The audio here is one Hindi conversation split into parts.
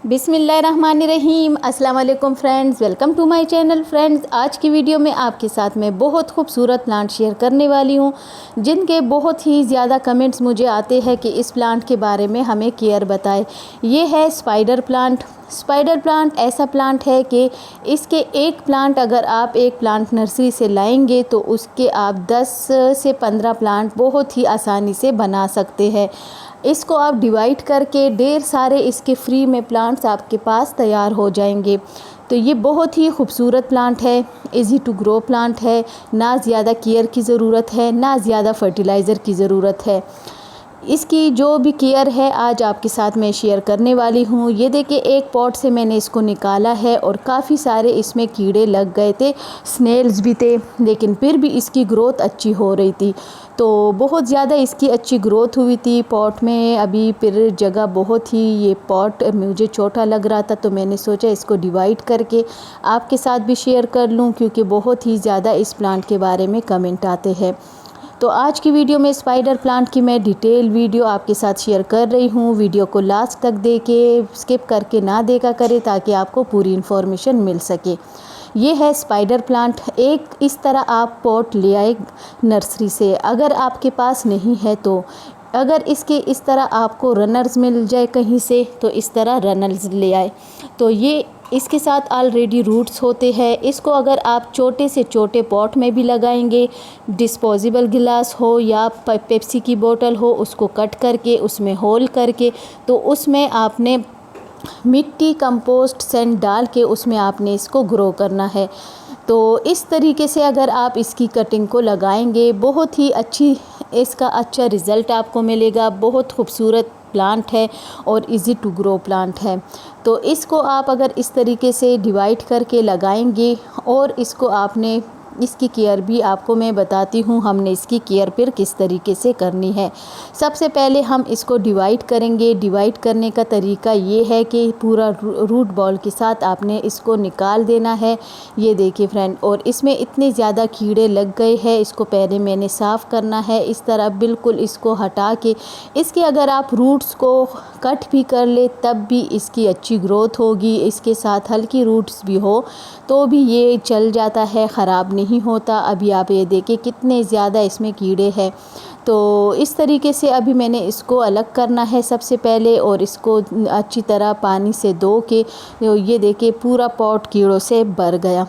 बिस्मिल्लाहिर्रहमानिर्रहीम। अस्सलाम वालेकुम friends, welcome to my channel. Friends, आज की वीडियो में आपके साथ मैं बहुत खूबसूरत प्लांट शेयर करने वाली हूँ, जिनके बहुत ही ज़्यादा कमेंट्स मुझे आते हैं कि इस प्लांट के बारे में हमें केयर बताएं। ये है स्पाइडर प्लांट। स्पाइडर प्लांट ऐसा प्लांट है कि इसके एक प्लांट अगर आप एक प्लांट नर्सरी से लाएंगे तो उसके आप 10 से 15 प्लांट बहुत ही आसानी से बना सकते हैं। इसको आप डिवाइड करके ढेर सारे इसके फ्री में प्लांट्स आपके पास तैयार हो जाएंगे। तो ये बहुत ही खूबसूरत प्लांट है, इजी टू ग्रो प्लांट है। ना ज़्यादा केयर की ज़रूरत है, ना ज़्यादा फर्टिलाइज़र की ज़रूरत है। इसकी जो भी केयर है आज आपके साथ मैं शेयर करने वाली हूँ। ये देखिए, एक पॉट से मैंने इसको निकाला है और काफ़ी सारे इसमें कीड़े लग गए थे, स्नेल्स भी थे, लेकिन फिर भी इसकी ग्रोथ अच्छी हो रही थी। तो बहुत ज़्यादा इसकी अच्छी ग्रोथ हुई थी पॉट में। अभी फिर जगह बहुत ही, ये पॉट मुझे छोटा लग रहा था तो मैंने सोचा इसको डिवाइड करके आपके साथ भी शेयर कर लूँ, क्योंकि बहुत ही ज़्यादा इस प्लांट के बारे में कमेंट आते हैं। तो आज की वीडियो में स्पाइडर प्लांट की मैं डिटेल वीडियो आपके साथ शेयर कर रही हूँ। वीडियो को लास्ट तक देखें, स्किप करके ना देखा करें, ताकि आपको पूरी इन्फॉर्मेशन मिल सके। ये है स्पाइडर प्लांट। एक इस तरह आप पॉट ले आए नर्सरी से, अगर आपके पास नहीं है तो अगर इसके इस तरह आपको रनर्स मिल जाए कहीं से तो इस तरह रनर्स ले आए। तो ये इसके साथ ऑलरेडी रूट्स होते हैं। इसको अगर आप छोटे से छोटे पॉट में भी लगाएंगे, डिस्पोजेबल गिलास हो या पेप्सी की बोतल हो, उसको कट करके उसमें होल करके तो उसमें आपने मिट्टी, कंपोस्ट, सैंड डाल के उसमें आपने इसको ग्रो करना है। तो इस तरीके से अगर आप इसकी कटिंग को लगाएंगे, बहुत ही अच्छी इसका अच्छा रिज़ल्ट आपको मिलेगा। बहुत खूबसूरत प्लांट है और इजी टू ग्रो प्लांट है। तो इसको आप अगर इस तरीके से डिवाइड करके लगाएंगे और इसको आपने, इसकी केयर भी आपको मैं बताती हूँ हमने इसकी केयर फिर किस तरीके से करनी है। सबसे पहले हम इसको डिवाइड करेंगे। डिवाइड करने का तरीका ये है कि पूरा रूट बॉल के साथ आपने इसको निकाल देना है। ये देखिए फ्रेंड, और इसमें इतने ज़्यादा कीड़े लग गए हैं, इसको पहले मैंने साफ़ करना है। इस तरह बिल्कुल इसको हटा के इसके अगर आप रूट्स को कट भी कर ले तब भी इसकी अच्छी ग्रोथ होगी। इसके साथ हल्की रूट्स भी हो तो भी ये चल जाता है, ख़राब नहीं होता। अभी आप ये देखिए कितने ज़्यादा इसमें कीड़े हैं। तो इस तरीके से अभी मैंने इसको अलग करना है सबसे पहले, और इसको अच्छी तरह पानी से धो के, ये देखिए पूरा पॉट कीड़ों से भर गया।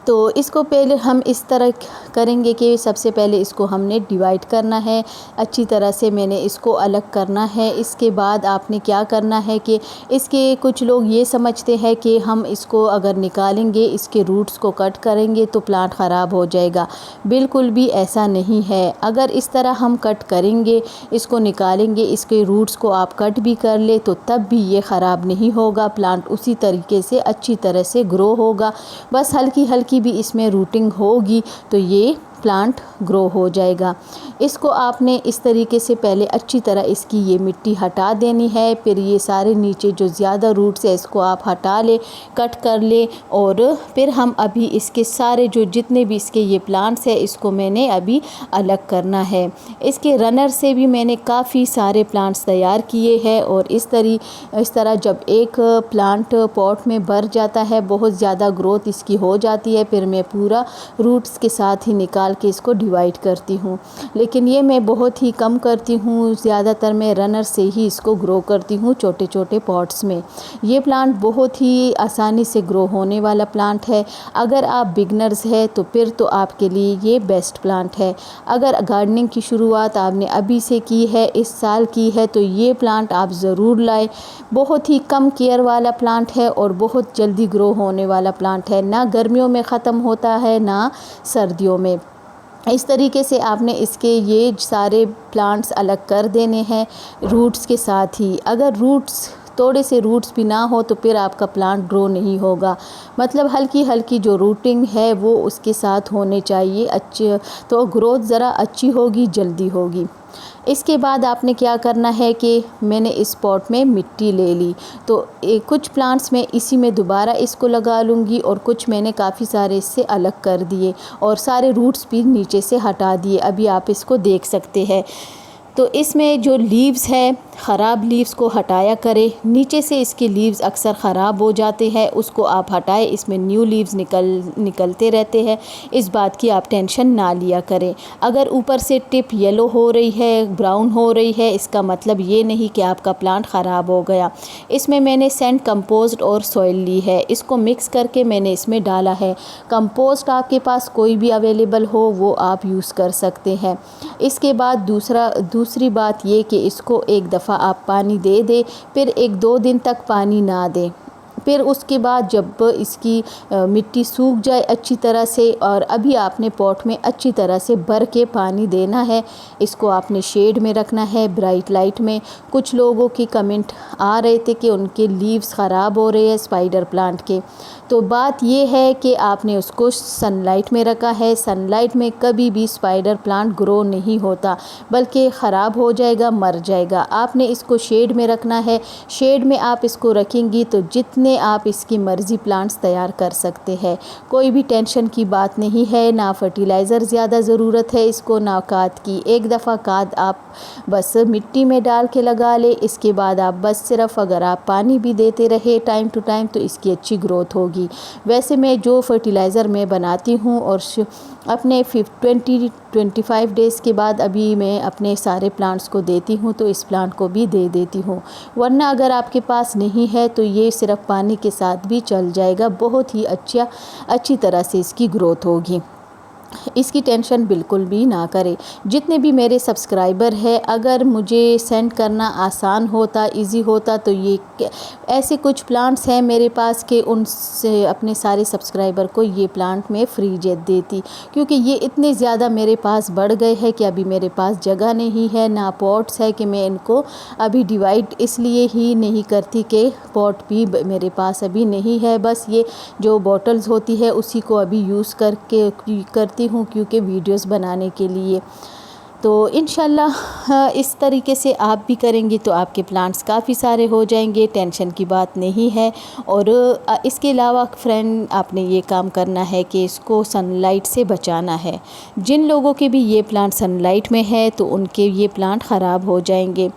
तो इसको पहले हम इस तरह करेंगे कि सबसे पहले इसको हमने डिवाइड करना है, अच्छी तरह से मैंने इसको अलग करना है। इसके बाद आपने क्या करना है कि इसके कुछ लोग ये समझते हैं कि हम इसको अगर निकालेंगे, इसके रूट्स को कट करेंगे तो प्लांट ख़राब हो जाएगा। बिल्कुल भी ऐसा नहीं है। अगर इस तरह हम कट करेंगे, इसको निकालेंगे, इसके रूट्स को आप कट भी कर ले तो तब भी ये ख़राब नहीं होगा। प्लांट उसी तरीके से अच्छी तरह से ग्रो होगा। बस हल्की हल्की भी इसमें रूटिंग होगी तो ये प्लांट ग्रो हो जाएगा। इसको आपने इस तरीके से पहले अच्छी तरह इसकी ये मिट्टी हटा देनी है। फिर ये सारे नीचे जो ज़्यादा रूट्स है इसको आप हटा ले, कट कर ले। और फिर हम अभी इसके सारे जो जितने भी इसके ये प्लांट्स है इसको मैंने अभी अलग करना है। इसके रनर से भी मैंने काफ़ी सारे प्लांट्स तैयार किए हैं। और इस तरह जब एक प्लांट पॉट में भर जाता है, बहुत ज़्यादा ग्रोथ इसकी हो जाती है, फिर मैं पूरा रूट्स के साथ ही निकाल के इसको डिवाइड करती हूँ। लेकिन ये मैं बहुत ही कम करती हूँ, ज़्यादातर मैं रनर से ही इसको ग्रो करती हूँ छोटे छोटे पॉट्स में। ये प्लांट बहुत ही आसानी से ग्रो होने वाला प्लांट है। अगर आप बिगनर्स हैं तो फिर तो आपके लिए ये बेस्ट प्लांट है। अगर गार्डनिंग की शुरुआत आपने अभी से की है, इस साल की है, तो ये प्लांट आप ज़रूर लाएं। बहुत ही कम केयर वाला प्लांट है और बहुत जल्दी ग्रो होने वाला प्लांट है। ना गर्मियों में ख़त्म होता है ना सर्दियों में। इस तरीके से आपने इसके ये सारे प्लांट्स अलग कर देने हैं रूट्स के साथ ही। अगर रूट्स थोड़े से रूट्स भी ना हो तो फिर आपका प्लांट ग्रो नहीं होगा। मतलब हल्की हल्की जो रूटिंग है वो उसके साथ होने चाहिए अच्छे, तो ग्रोथ ज़रा अच्छी होगी, जल्दी होगी। इसके बाद आपने क्या करना है कि मैंने इस पॉट में मिट्टी ले ली, तो कुछ प्लांट्स में इसी में दोबारा इसको लगा लूँगी और कुछ मैंने काफ़ी सारे इससे अलग कर दिए और सारे रूट्स भी नीचे से हटा दिए। अभी आप इसको देख सकते हैं। तो इसमें जो लीव्स है ख़राब लीव्स को हटाया करें। नीचे से इसके लीव्स अक्सर ख़राब हो जाते हैं, उसको आप हटाएं, इसमें न्यू लीव्स निकलते रहते हैं। इस बात की आप टेंशन ना लिया करें। अगर ऊपर से टिप येलो हो रही है, ब्राउन हो रही है, इसका मतलब ये नहीं कि आपका प्लांट ख़राब हो गया। इसमें मैंने सैंड कंपोस्ट और सॉइल ली है, इसको मिक्स करके मैंने इसमें डाला है। कंपोस्ट आपके पास कोई भी अवेलेबल हो वो आप यूज़ कर सकते हैं। इसके बाद दूसरी बात ये कि इसको एक दफ़ा आप पानी दे दें, फिर 1-2 दिन तक पानी ना दें। फिर उसके बाद जब इसकी मिट्टी सूख जाए अच्छी तरह से, और अभी आपने पॉट में अच्छी तरह से भर के पानी देना है। इसको आपने शेड में रखना है, ब्राइट लाइट में। कुछ लोगों की कमेंट आ रहे थे कि उनके लीव्स ख़राब हो रहे हैं स्पाइडर प्लांट के। तो बात ये है कि आपने उसको सनलाइट में रखा है। सनलाइट में कभी भी स्पाइडर प्लांट ग्रो नहीं होता, बल्कि ख़राब हो जाएगा, मर जाएगा। आपने इसको शेड में रखना है। शेड में आप इसको रखेंगी तो जितने आप इसकी मर्ज़ी प्लांट्स तैयार कर सकते हैं। कोई भी टेंशन की बात नहीं है, ना फर्टिलाइज़र ज़्यादा ज़रूरत है इसको, ना खाद की। एक दफ़ा खाद आप बस मिट्टी में डाल के लगा ले। इसके बाद आप बस सिर्फ अगर आप पानी भी देते रहे टाइम टू टाइम तो इसकी अच्छी ग्रोथ होगी। वैसे मैं जो फर्टिलाइज़र मैं बनाती हूँ और अपने 20-25 डेज़ के बाद अभी मैं अपने सारे प्लांट्स को देती हूँ, तो इस प्लांट को भी दे देती हूँ। वरना अगर आपके पास नहीं है तो ये सिर्फ पानी के साथ भी चल जाएगा, बहुत ही अच्छी तरह से इसकी ग्रोथ होगी। इसकी टेंशन बिल्कुल भी ना करें। जितने भी मेरे सब्सक्राइबर हैं, अगर मुझे सेंड करना आसान होता, इजी होता, तो ये ऐसे कुछ प्लांट्स हैं मेरे पास कि उनसे अपने सारे सब्सक्राइबर को ये प्लांट में फ्री देती, क्योंकि ये इतने ज़्यादा मेरे पास बढ़ गए हैं कि अभी मेरे पास जगह नहीं है, ना पॉट्स है कि मैं इनको अभी डिवाइड इसलिए ही नहीं करती कि पॉट भी मेरे पास अभी नहीं है। बस ये जो बॉटल्स होती है उसी को अभी यूज़ करती हूँ, क्योंकि वीडियोस बनाने के लिए। तो इंशाल्लाह इस तरीके से आप भी करेंगे तो आपके प्लांट्स काफ़ी सारे हो जाएंगे, टेंशन की बात नहीं है। और इसके अलावा फ्रेंड, आपने ये काम करना है कि इसको सनलाइट से बचाना है। जिन लोगों के भी ये प्लांट सनलाइट में है तो उनके ये प्लांट ख़राब हो जाएंगे।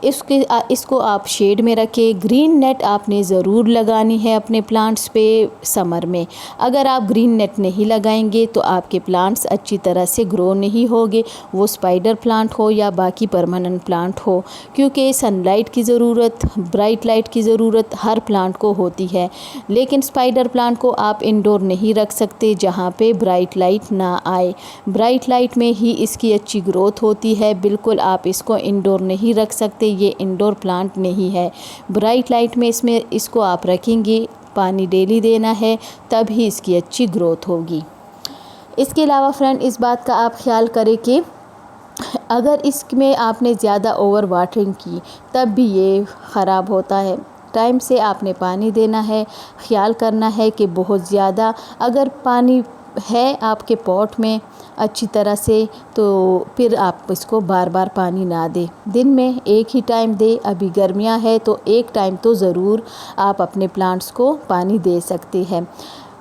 इसको आप शेड में रखें। ग्रीन नेट आपने ज़रूर लगानी है अपने प्लांट्स पे समर में। अगर आप ग्रीन नेट नहीं लगाएंगे तो आपके प्लांट्स अच्छी तरह से ग्रो नहीं होंगे, वो स्पाइडर प्लांट हो या बाकी परमानेंट प्लांट हो, क्योंकि सनलाइट की ज़रूरत, ब्राइट लाइट की ज़रूरत हर प्लांट को होती है। लेकिन स्पाइडर प्लांट को आप इंडोर नहीं रख सकते जहाँ पे ब्राइट लाइट ना आए। ब्राइट लाइट में ही इसकी अच्छी ग्रोथ होती है। बिल्कुल आप इसको इंडोर नहीं रख सकते, ये इंडोर प्लांट नहीं है। ब्राइट लाइट में इसको आप रखेंगे, पानी डेली देना है, तब ही इसकी अच्छी ग्रोथ होगी। इसके अलावा फ्रेंड, इस बात का आप ख्याल करें कि अगर इसमें आपने ज़्यादा ओवर वाटरिंग की तब भी ये ख़राब होता है। टाइम से आपने पानी देना है, ख्याल करना है कि बहुत ज़्यादा अगर पानी है आपके पॉट में अच्छी तरह से, तो फिर आप इसको बार बार पानी ना दें। दिन में एक ही टाइम दें। अभी गर्मियां है तो एक टाइम तो ज़रूर आप अपने प्लांट्स को पानी दे सकते हैं।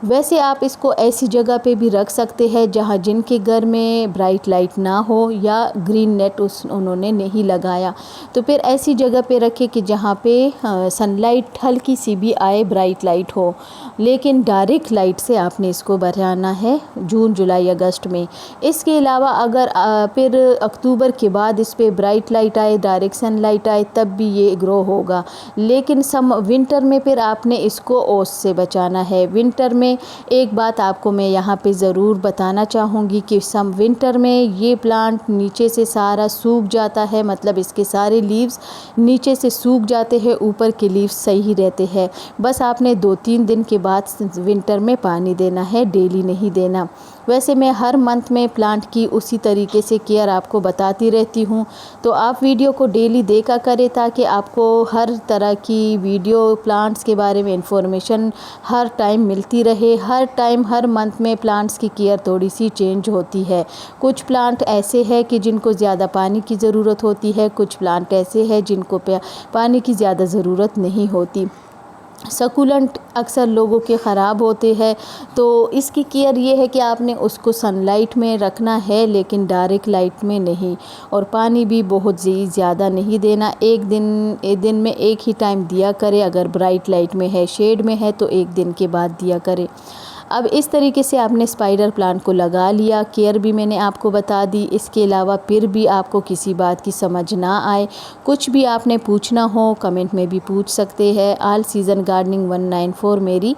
वैसे आप इसको ऐसी जगह पे भी रख सकते हैं जहाँ जिनके घर में ब्राइट लाइट ना हो या ग्रीन नेट उन्होंने नहीं लगाया, तो फिर ऐसी जगह पे रखें कि जहाँ पे सनलाइट हल्की सी भी आए, ब्राइट लाइट हो, लेकिन डायरेक्ट लाइट से आपने इसको बचाना है जून, जुलाई, अगस्त में। इसके अलावा अगर फिर अक्टूबर के बाद इस पर ब्राइट लाइट आए, डायरेक्ट सनलाइट आए, तब भी ये ग्रो होगा। लेकिन विंटर में फिर आपने इसको ओस से बचाना है। विंटर में एक बात आपको मैं यहाँ पे ज़रूर बताना चाहूँगी कि विंटर में ये प्लांट नीचे से सारा सूख जाता है, मतलब इसके सारे लीव्स नीचे से सूख जाते हैं, ऊपर के लीव्स सही रहते हैं। बस आपने 2-3 दिन के बाद विंटर में पानी देना है, डेली नहीं देना। वैसे मैं हर मंथ में प्लांट की उसी तरीके से केयर आपको बताती रहती हूँ, तो आप वीडियो को डेली देखा करें ताकि आपको हर तरह की वीडियो प्लांट्स के बारे में इंफॉर्मेशन हर टाइम मिलती रहे। हर टाइम, हर मंथ में प्लांट्स की केयर थोड़ी सी चेंज होती है। कुछ प्लांट ऐसे हैं कि जिनको ज़्यादा पानी की ज़रूरत होती है, कुछ प्लांट ऐसे हैं जिनको पानी की ज़्यादा ज़रूरत नहीं होती। सकुलेंट अक्सर लोगों के ख़राब होते हैं, तो इसकी केयर ये है कि आपने उसको सनलाइट में रखना है, लेकिन डायरेक्ट लाइट में नहीं, और पानी भी बहुत ज़्यादा नहीं देना। एक दिन में एक ही टाइम दिया करें। अगर ब्राइट लाइट में है, शेड में है, तो एक दिन के बाद दिया करें। अब इस तरीके से आपने स्पाइडर प्लांट को लगा लिया। केयर भी मैंने आपको बता दी। इसके अलावा फिर भी आपको किसी बात की समझ ना आए, कुछ भी आपने पूछना हो, कमेंट में भी पूछ सकते हैं। ऑल सीज़न गार्डनिंग 194 मेरी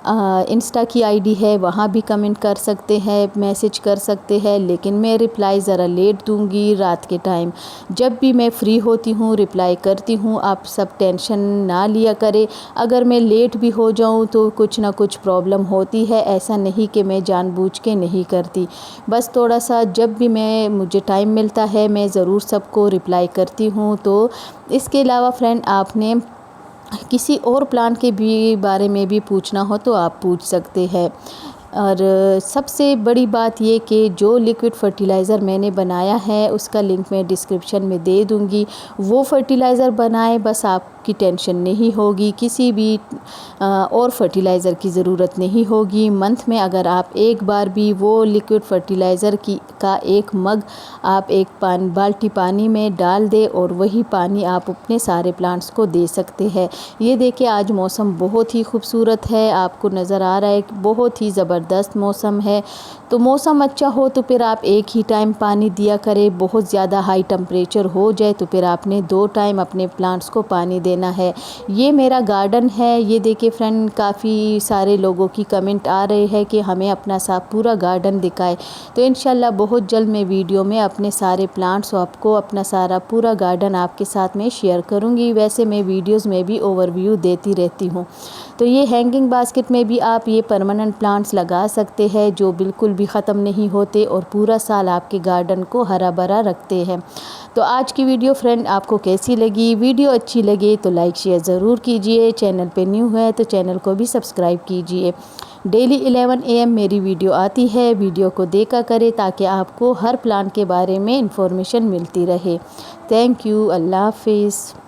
इंस्टा की आईडी है, वहाँ भी कमेंट कर सकते हैं, मैसेज कर सकते हैं, लेकिन मैं रिप्लाई ज़रा लेट दूँगी रात के टाइम। जब भी मैं फ्री होती हूँ रिप्लाई करती हूँ। आप सब टेंशन ना लिया करें। अगर मैं लेट भी हो जाऊँ तो कुछ ना कुछ प्रॉब्लम होती है, ऐसा नहीं कि मैं जानबूझ के नहीं करती। बस थोड़ा सा जब भी मुझे टाइम मिलता है मैं ज़रूर सबको रिप्लाई करती हूँ। तो इसके अलावा फ्रेंड, आपने किसी और प्लांट के भी बारे में भी पूछना हो तो आप पूछ सकते हैं। और सबसे बड़ी बात ये कि जो लिक्विड फर्टिलाइज़र मैंने बनाया है उसका लिंक मैं डिस्क्रिप्शन में दे दूँगी। वो फर्टिलाइज़र बनाएं, बस आपकी टेंशन नहीं होगी, किसी भी और फर्टिलाइज़र की ज़रूरत नहीं होगी। मंथ में अगर आप एक बार भी वो लिक्विड फर्टिलाइज़र का एक मग आप एक बाल्टी पानी में डाल दें, और वही पानी आप अपने सारे प्लांट्स को दे सकते हैं। ये देखिए, आज मौसम बहुत ही खूबसूरत है, आपको नज़र आ रहा है कि बहुत ही ज़बरदस्त मौसम है। तो मौसम अच्छा हो तो फिर आप एक ही टाइम पानी दिया करें। बहुत ज़्यादा हाई टेम्परेचर हो जाए तो फिर आपने 2 टाइम अपने प्लांट्स को पानी देना है। ये मेरा गार्डन है। ये देखिए फ्रेंड, काफ़ी सारे लोगों की कमेंट आ रहे हैं कि हमें अपना पूरा गार्डन दिखाए। तो इंशाल्लाह बहुत जल्द मैं वीडियो में अपने सारे प्लांट्स, आपको अपना सारा पूरा गार्डन आपके साथ में शेयर करूँगी। वैसे मैं वीडियोज़ में भी ओवरव्यू देती रहती हूँ। तो ये हैंगिंग बास्केट में भी आप ये परमानेंट प्लांट्स लगा सकते हैं, जो बिल्कुल भी ख़त्म नहीं होते और पूरा साल आपके गार्डन को हरा भरा रखते हैं। तो आज की वीडियो फ्रेंड आपको कैसी लगी? वीडियो अच्छी लगे तो लाइक शेयर ज़रूर कीजिए। चैनल पे न्यू है तो चैनल को भी सब्सक्राइब कीजिए। डेली 11 AM मेरी वीडियो आती है, वीडियो को देखा करें ताकि आपको हर प्लांट के बारे में इंफॉर्मेशन मिलती रहे। Thank you. अल्लाह हाफिज़।